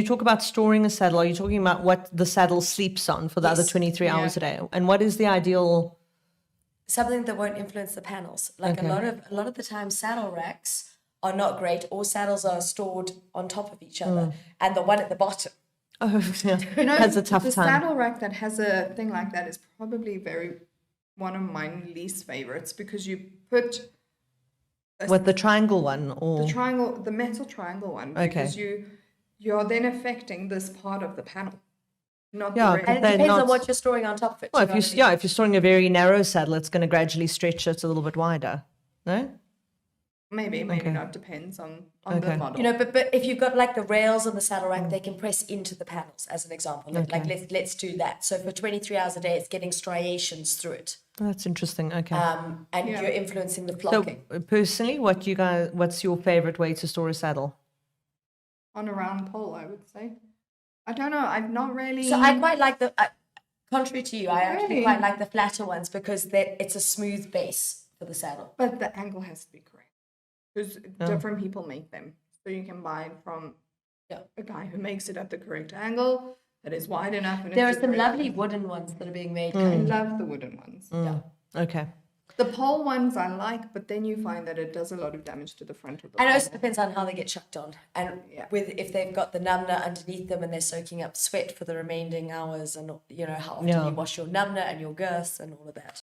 talk about storing a saddle, are you talking about what the saddle sleeps on for the other 23 hours a day? And what is the ideal? Something that won't influence the panels. Like a lot of the time, saddle racks are not great, or saddles are stored on top of each other, and the one at the bottom. Oh, yeah. Has a tough the time. saddle rack that has a thing like that is probably one of my least favorites, because you put What, the triangle one? Or the metal triangle one, because you're then affecting this part of the panel, not the rest. And it depends on what you're storing on top of it. Well, if you're storing a very narrow saddle, it's going to gradually stretch it a little bit wider. No? Maybe not. Depends on the model. You know, but if you've got like the rails on the saddle rack, they can press into the panels, as an example. Like let's do that. So for 23 hours a day, it's getting striations through it. Oh, that's interesting. Okay. And you're influencing the flocking. So personally, what's your favorite way to store a saddle? On a round pole, I would say. I don't know. I've not really. So I quite like contrary to you, I actually quite like the flatter ones, because it's a smooth base for the saddle. But the angle has to be correct, because different people make them. So you can buy from a guy who makes it at the correct angle that is wide enough. And there are some lovely wooden ones that are being made. I love the wooden ones. Yeah. Okay. The pole ones I like, but then you find that it does a lot of damage to the front of the And it also depends on how they get chucked on, and if they've got the numnah underneath them and they're soaking up sweat for the remaining hours, and you know how often you wash your numnah and your girths and all of that.